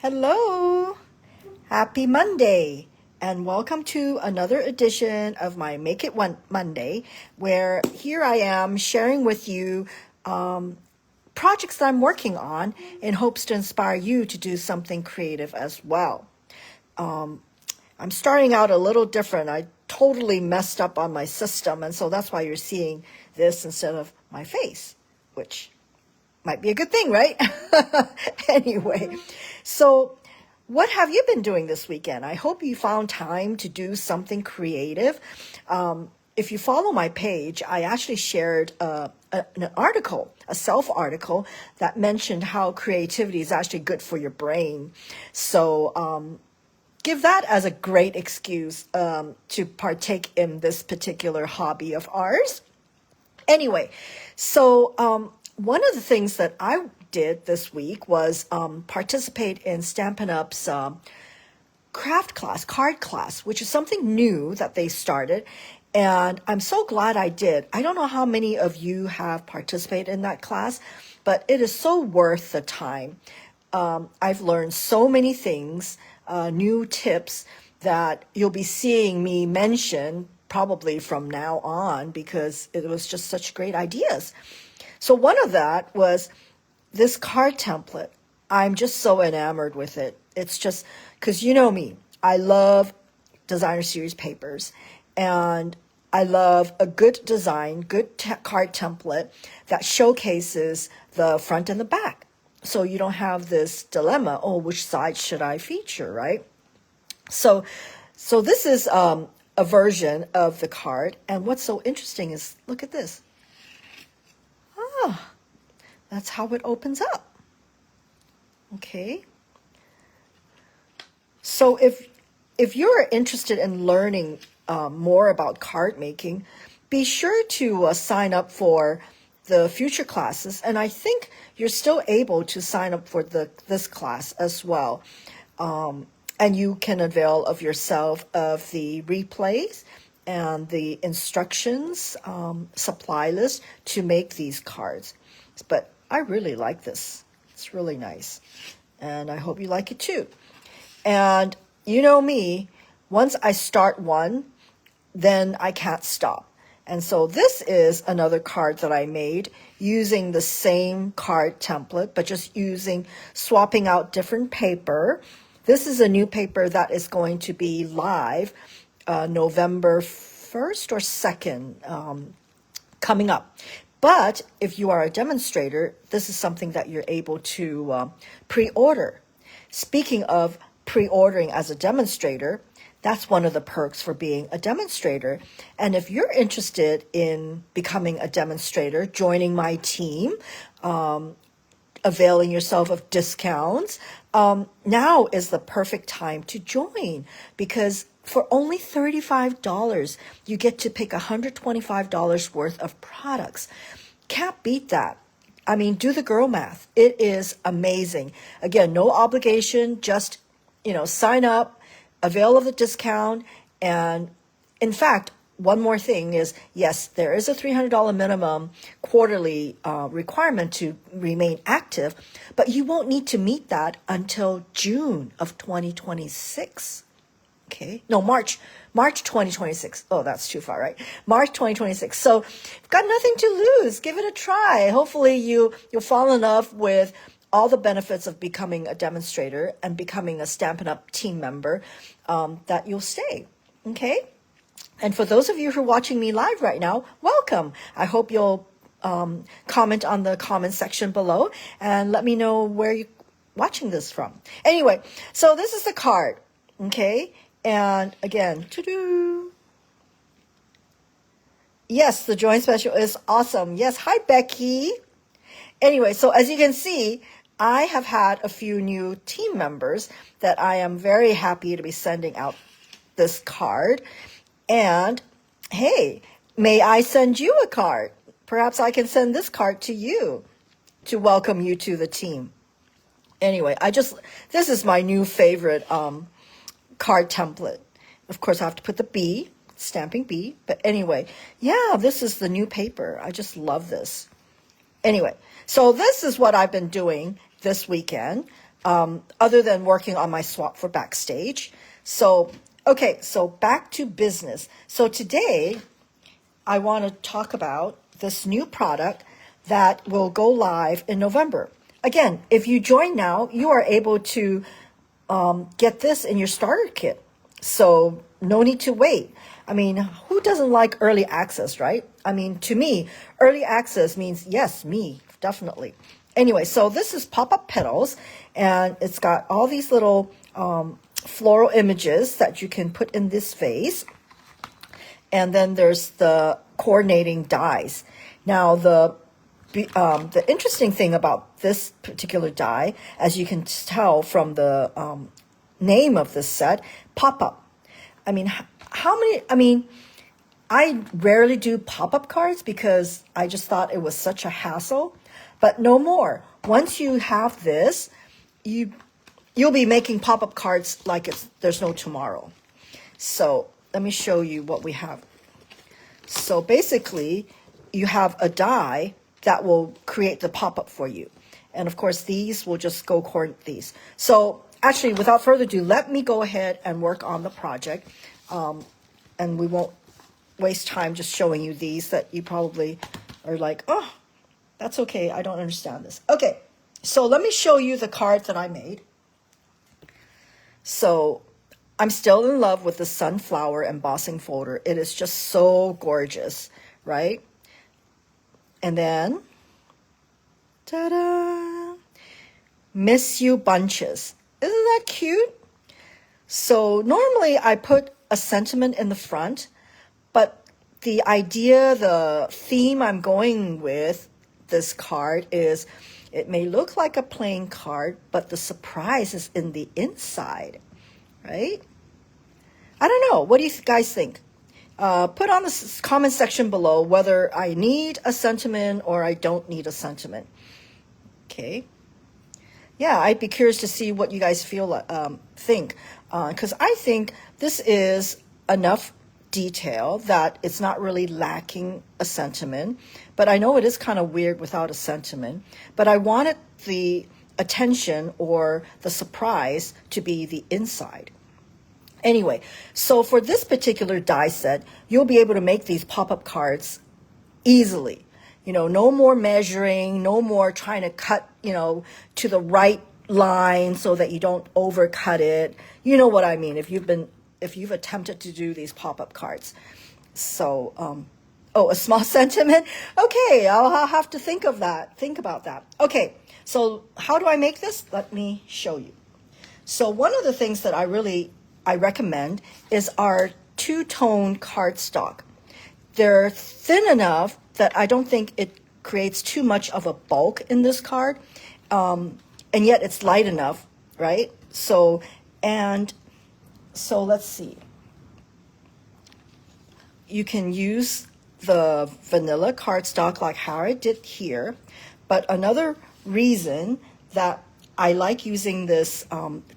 Hello, happy Monday, and welcome to another edition of my Make It One Monday, where here I am sharing with you projects that I'm working on in hopes to inspire you to do something creative as well. I'm starting out a little different. I totally messed up on my system, and so that's why you're seeing this instead of my face, which might be a good thing, right? Anyway, so what have you been doing this weekend? I hope you found time to do something creative. If you follow my page, I actually shared an article, a self-article that mentioned how creativity is actually good for your brain. So give that as a great excuse to partake in this particular hobby of ours. Anyway, so one of the things that I did this week was participate in Stampin' Up's craft class, card class, which is something new that they started. And I'm so glad I did. I don't know how many of you have participated in that class, but it is so worth the time. I've learned so many things, new tips that you'll be seeing me mention probably from now on because it was just such great ideas. So one of that was this card template. I'm just so enamored with it. It's just because you know me, I love designer series papers, and I love a good design, good card template that showcases the front and the back. So you don't have this dilemma, oh, which side should I feature, right? So this is a version of the card. And what's so interesting is, look at this. That's how it opens up. Okay. So if you're interested in learning more about card making, be sure to sign up for the future classes. And I think you're still able to sign up for this class as well. And you can avail of yourself of the replays and the instructions, supply list to make these cards. But I really like this. It's really nice. And I hope you like it too. And you know me, once I start one, then I can't stop. And so this is another card that I made using the same card template, but just swapping out different paper. This is a new paper that is going to be live November 1st or 2nd coming up. But if you are a demonstrator, this is something that you're able to pre-order. Speaking of pre-ordering as a demonstrator, that's one of the perks for being a demonstrator. And if you're interested in becoming a demonstrator, joining my team, availing yourself of discounts, now is the perfect time to join, because for only $35, you get to pick $125 worth of products. Can't beat that. I mean, do the girl math. It is amazing. Again, no obligation, just, sign up, avail of the discount. And in fact, one more thing is, yes, there is a $300 minimum quarterly requirement to remain active, but you won't need to meet that until June of 2026. Okay, no, March 2026. Oh, that's too far, right? March 2026. So you've got nothing to lose. Give it a try. Hopefully you'll fall in love with all the benefits of becoming a demonstrator and becoming a Stampin' Up team member, that you'll stay. Okay? And for those of you who are watching me live right now, welcome. I hope you'll comment on the comment section below and let me know where you're watching this from. Anyway, so this is the card. Okay? And again, to-do. Yes, the join special is awesome. Yes, hi, Becky. Anyway, so as you can see, I have had a few new team members that I am very happy to be sending out this card. And hey, may I send you a card? Perhaps I can send this card to you to welcome you to the team. Anyway, this is my new favorite card template. Of course, I have to put the B, stamping B. But anyway, yeah, this is the new paper. I just love this. Anyway, so this is what I've been doing this weekend. other than working on my swap for backstage. So, okay, so back to business. So today, I want to talk about this new product that will go live in November. Again, if you join now, you are able to get this in your starter kit. So no need to wait. I mean, who doesn't like early access, right? I mean, to me, early access means, yes, me, definitely. Anyway, so this is Pop Up Petals, and it's got all these little floral images that you can put in this vase. And then there's the coordinating dies. Now, the interesting thing about this particular die, as you can tell from the name of this set, pop-up. I mean, I rarely do pop-up cards because I just thought it was such a hassle, but no more. Once you have this, you'll be making pop-up cards like there's no tomorrow. So let me show you what we have. So basically, you have a die that will create the pop-up for you. And of course, these will just go coordinate these. So actually, without further ado, let me go ahead and work on the project. And we won't waste time just showing you these that you probably are like, oh, that's okay, I don't understand this. Okay, so let me show you the card that I made. So I'm still in love with the sunflower embossing folder. It is just so gorgeous, right? And then, ta-da! Miss You Bunches. Isn't that cute? So normally I put a sentiment in the front, but the idea, the theme I'm going with this card is it may look like a plain card, but the surprise is in the inside, right? I don't know. What do you guys think? Put on the comment section below whether I need a sentiment or I don't need a sentiment. Okay. Yeah, I'd be curious to see what you guys think. Because I think this is enough detail that it's not really lacking a sentiment. But I know it is kind of weird without a sentiment. But I wanted the attention or the surprise to be the inside. Anyway, so for this particular die set, you'll be able to make these pop-up cards easily. You know, no more measuring, no more trying to cut, to the right line so that you don't overcut it. You know what I mean if you've attempted to do these pop-up cards. So, a small sentiment? Okay, I'll have to think about that. Okay, so how do I make this? Let me show you. So one of the things that I recommend is our two-tone cardstock. They're thin enough that I don't think it creates too much of a bulk in this card, and yet it's light enough, right? So let's see. You can use the vanilla cardstock like how I did here, but another reason that I like using this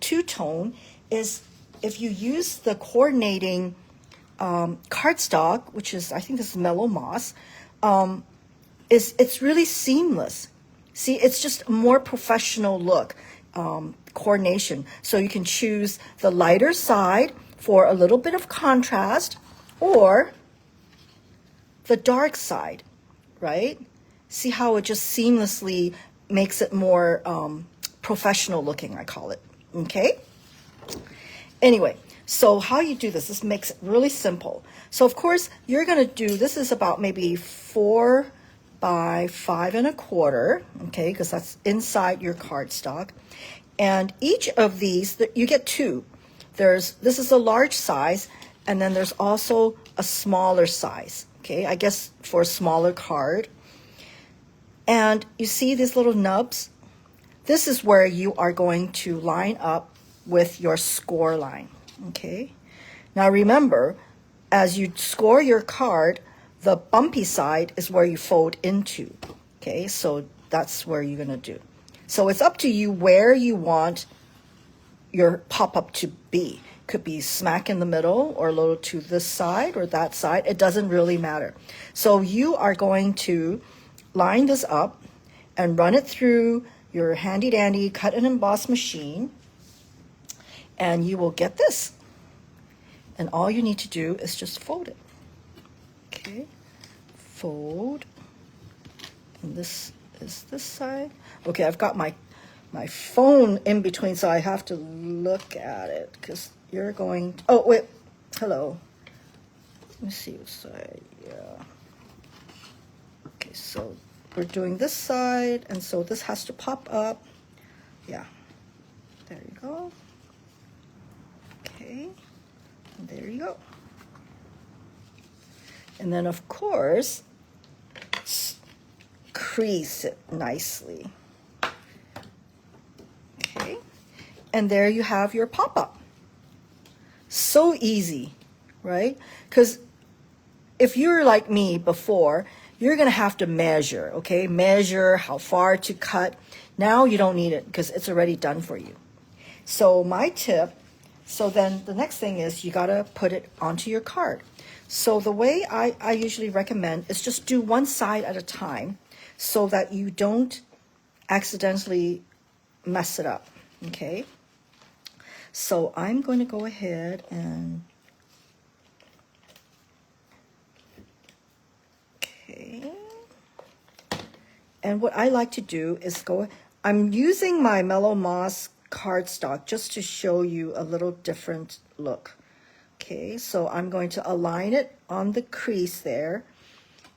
two-tone is if you use the coordinating cardstock, which is, I think this is Mellow Moss, it's really seamless. See, it's just a more professional look, coordination. So you can choose the lighter side for a little bit of contrast or the dark side, right? See how it just seamlessly makes it more professional looking, I call it, okay? Anyway, so how you do this makes it really simple. So of course, you're gonna do, this is about maybe 4 by 5 1/4, okay, because that's inside your cardstock. And each of these, you get two. This is a large size, and then there's also a smaller size, okay, I guess for a smaller card. And you see these little nubs? This is where you are going to line up with your score line, okay? Now remember, as you score your card, the bumpy side is where you fold into, okay? So that's where you're gonna do. So it's up to you where you want your pop-up to be. Could be smack in the middle or a little to this side or that side. It doesn't really matter. So you are going to line this up and run it through your handy dandy cut and emboss machine, and you will get this. And all you need to do is just fold it. Okay, fold. And this is this side. Okay, I've got my phone in between, so I have to look at it because you're going to, oh wait, hello. Let me see what side. Yeah. Okay, so we're doing this side, and so this has to pop up. Yeah. There you go. Okay. And there you go. And then of course, crease it nicely. Okay. And there you have your pop-up. So easy, right? Because if you're like me before, you're going to have to measure, okay? Measure how far to cut. Now you don't need it because it's already done for you. So my tip, so then the next thing is you got to put it onto your card. So the way I usually recommend is just do one side at a time so that you don't accidentally mess it up, okay? So I'm going to go ahead and, okay. And what I like to do is I'm using my Mellow Moss cardstock just to show you a little different look. Okay, so I'm going to align it on the crease there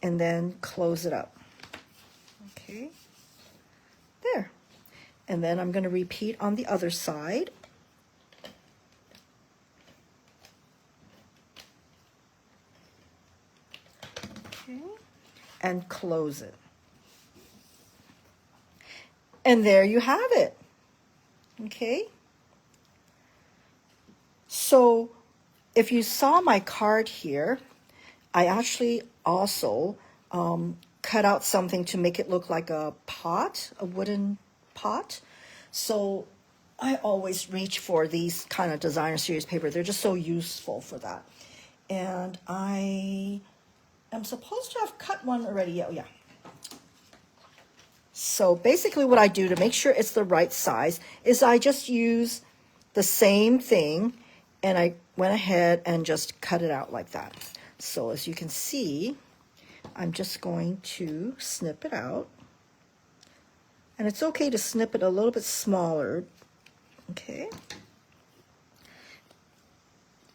and then close it up. Okay, there. And then I'm going to repeat on the other side. Okay, and close it. And there you have it. Okay. So if you saw my card here, I actually also cut out something to make it look like a pot, a wooden pot. So I always reach for these kind of designer series paper. They're just so useful for that. And I am supposed to have cut one already. Oh, yeah. So basically what I do to make sure it's the right size is I just use the same thing and I went ahead and just cut it out like that. So as you can see, I'm just going to snip it out. And it's okay to snip it a little bit smaller. Okay.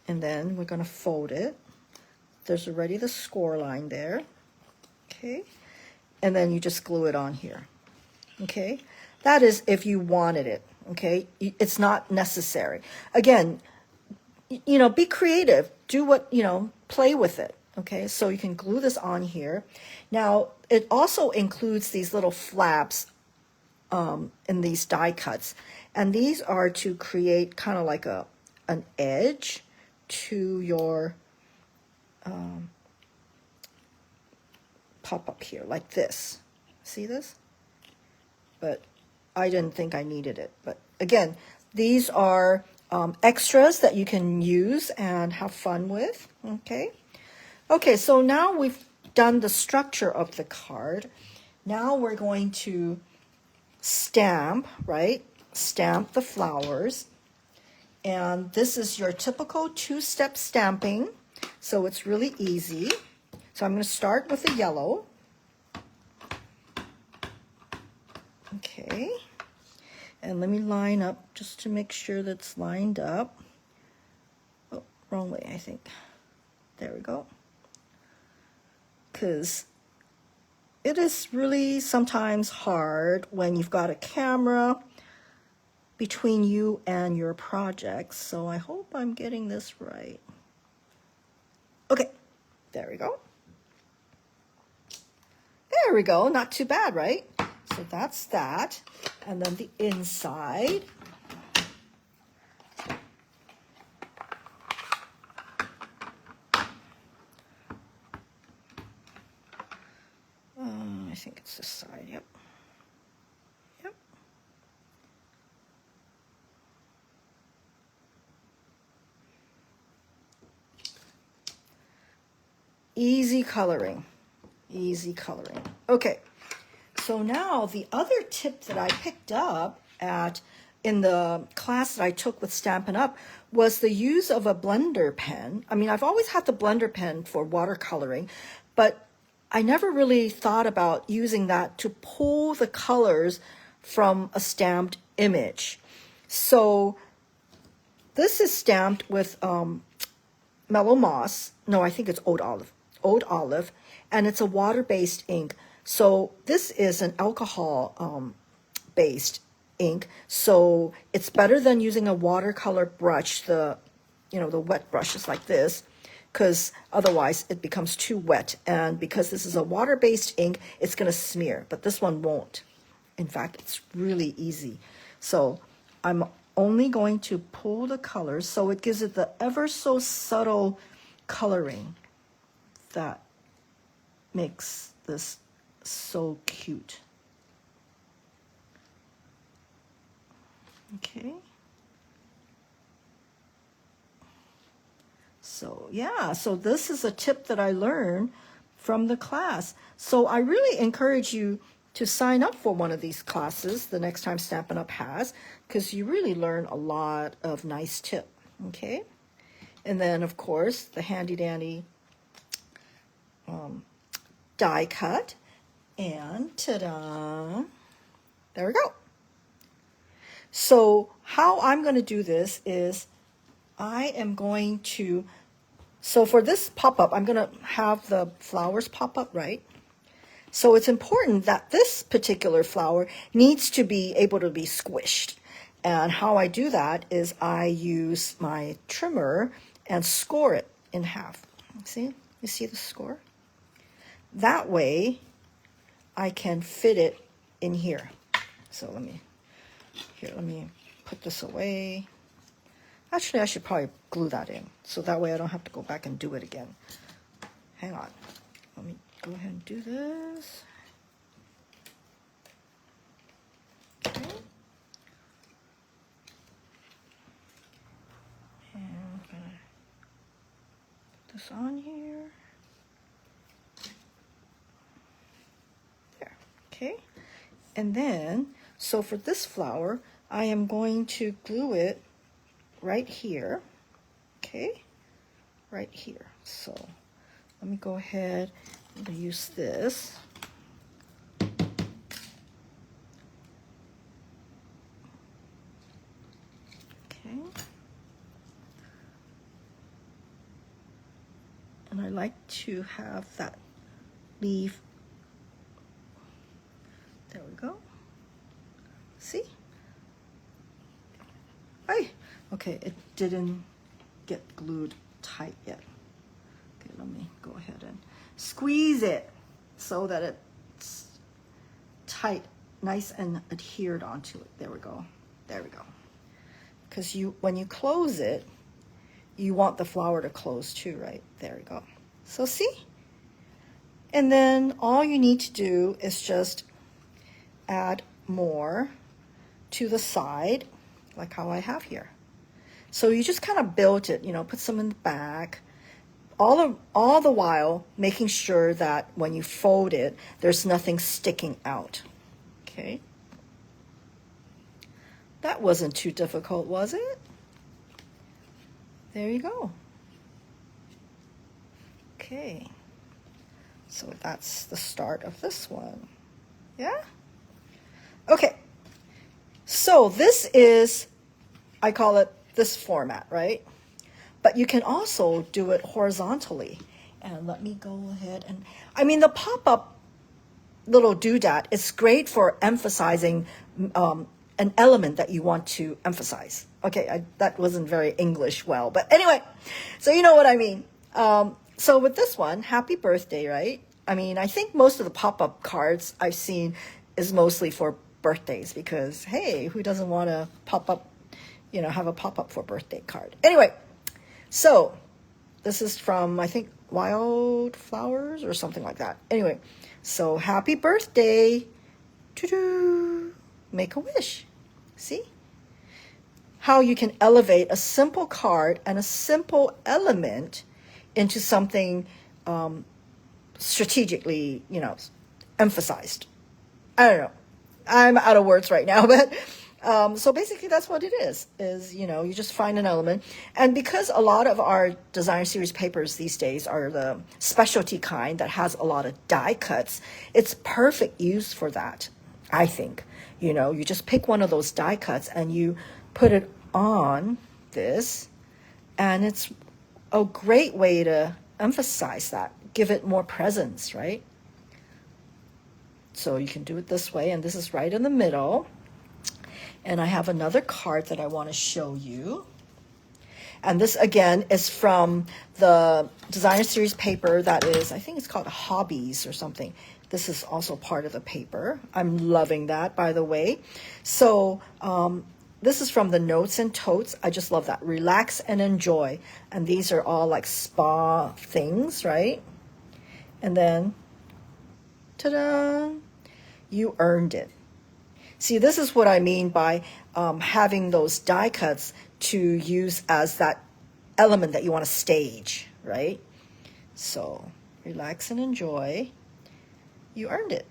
And then we're going to fold it. There's already the score line there. Okay. And then you just glue it on here. Okay. That is if you wanted it. Okay. It's not necessary. Again, you know, be creative. Do what, you know, play with it. Okay. So you can glue this on here. Now, it also includes these little flaps in these die cuts. And these are to create kind of like an edge to your pop up here, like this. See this? But I didn't think I needed it. But again, these are extras that you can use and have fun with. Okay. Okay, so now we've done the structure of the card. Now we're going to stamp, right? Stamp the flowers. And this is your typical two-step stamping. So it's really easy. So I'm going to start with the yellow. Okay. And let me line up just to make sure that's lined up. Oh, wrong way, I think. There we go. Because it is really sometimes hard when you've got a camera between you and your projects. So I hope I'm getting this right. Okay, there we go. There we go, not too bad, right? So that's that. And then the inside. I think it's this side, yep. Yep. Easy coloring. Easy coloring. Okay. So now the other tip that I picked up in the class that I took with Stampin' Up was the use of a blender pen. I mean, I've always had the blender pen for watercoloring, but I never really thought about using that to pull the colors from a stamped image. So this is stamped with Mellow Moss. No, I think it's Old Olive, and it's a water-based ink. So this is an alcohol-based ink, so it's better than using a watercolor brush, the wet brushes like this, because otherwise it becomes too wet. And because this is a water-based ink, it's going to smear, but this one won't. In fact, it's really easy. So I'm only going to pull the colors, so it gives it the ever so subtle coloring that makes this so cute. Okay. So yeah, so this is a tip that I learned from the class. So I really encourage you to sign up for one of these classes the next time Stampin' Up! Has, because you really learn a lot of nice tips, okay? And then, of course, the handy-dandy die cut. And ta-da! There we go. So how I'm going to do this is I am going to, so for this pop-up, I'm going to have the flowers pop up, right? So it's important that this particular flower needs to be able to be squished. And how I do that is I use my trimmer and score it in half. See? You see the score? That way I can fit it in here. So let me put this away. Actually, I should probably glue that in, so that way I don't have to go back and do it again. Hang on. Let me go ahead and do this. Okay. And I'm gonna put this on here. There. Okay. And then, so for this flower, I am going to glue it right here, okay, right here. So let me go ahead and use this. Okay. And I like to have that leaf. There we go. See? Hey, okay, it didn't get glued tight yet. Okay, let me go ahead and squeeze it so that it's tight, nice and adhered onto it. There we go. There we go. Because when you close it, you want the flower to close too, right? There we go. So see? And then all you need to do is just add more to the side, like how I have here. So you just kind of build it, put some in the back, all the while making sure that when you fold it, there's nothing sticking out. Okay. That wasn't too difficult, was it? There you go. Okay. So that's the start of this one. Yeah? Okay. So this is, I call it this format, right? But you can also do it horizontally. And let me go ahead and, the pop-up little doodad is great for emphasizing an element that you want to emphasize. Okay, that wasn't very English well, but anyway, so you know what I mean. So with this one, happy birthday, right? I think most of the pop-up cards I've seen is mostly for birthdays because, hey, who doesn't want to pop up, have a pop-up for birthday card? Anyway, so this is from, I think, Wildflowers or something like that. Anyway, so happy birthday. Doo-doo. Make a wish. See? How you can elevate a simple card and a simple element into something strategically, emphasized. I don't know. I'm out of words right now, but so basically that's what it is, you just find an element. And because a lot of our designer series papers these days are the specialty kind that has a lot of die cuts, it's perfect use for that, I think. You just pick one of those die cuts and you put it on this, and it's a great way to emphasize that, give it more presence, right? So you can do it this way, and this is right in the middle. And I have another card that I want to show you. And this, again, is from the designer series paper that is, I think it's called Hobbies or something. This is also part of the paper. I'm loving that, by the way. So this is from the Notes and Totes. I just love that. Relax and enjoy. And these are all like spa things, right? And then, ta-da! You earned it. See, this is what I mean by having those die cuts to use as that element that you want to stage, right? So relax and enjoy. You earned it.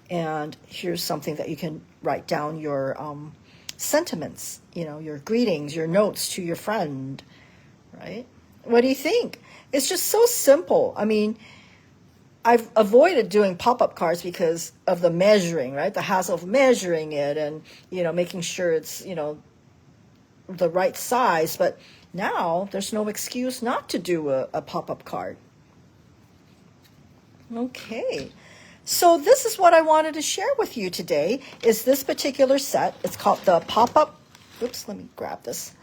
And here's something that you can write down your sentiments, your greetings, your notes to your friend, right? What do you think? It's just so simple. I mean, I've avoided doing pop-up cards because of the measuring, right? The hassle of measuring it and, making sure it's, the right size. But now there's no excuse not to do a pop-up card. Okay. So this is what I wanted to share with you today is this particular set. It's called the Pop-Up, oops, let me grab this.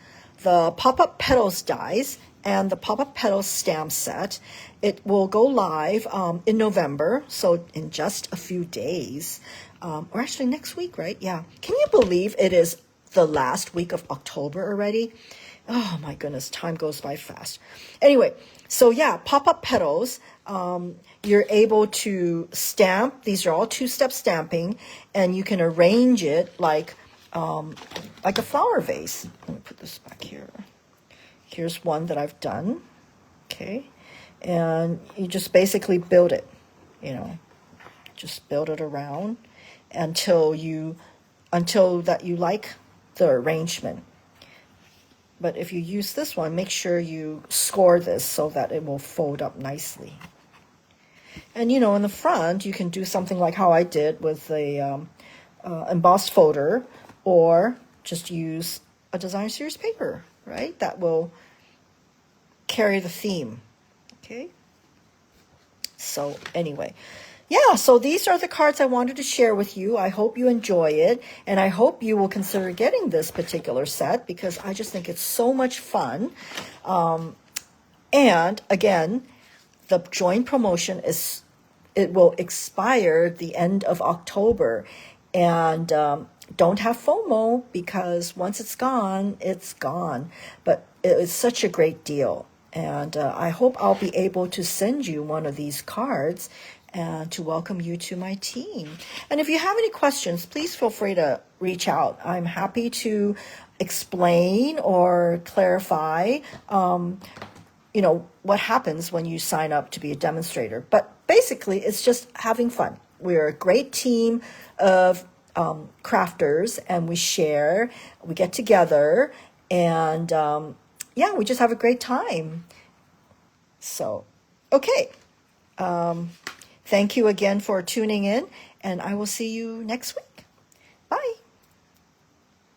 The Pop Up Petals dies and the Pop Up Petals stamp set. It will go live in November, so in just a few days, or actually next week, right? Yeah. Can you believe it is the last week of October already? Oh my goodness, time goes by fast. Anyway, so yeah, Pop Up Petals. You're able to stamp. These are all two-step stamping, and you can arrange it like a flower vase. Let me put this back here. Here's one that I've done. Okay. And you just basically build it, just build it around until that you like the arrangement. But if you use this one, make sure you score this so that it will fold up nicely. And in the front, you can do something like how I did with the embossed folder, or just use a designer series paper, right? That will carry the theme. Okay. So anyway, yeah, so these are the cards I wanted to share with you. I hope you enjoy it, and I hope you will consider getting this particular set because I just think it's so much fun. And again, the joint promotion it will expire the end of October, and don't have FOMO because once it's gone, it's gone. But it's such a great deal. And I hope I'll be able to send you one of these cards and to welcome you to my team. And if you have any questions, please feel free to reach out. I'm happy to explain or clarify, what happens when you sign up to be a demonstrator. But basically, it's just having fun. We're a great team of crafters, and we share, we get together, and yeah, we just have a great time. So, okay. Thank you again for tuning in, and I will see you next week. Bye.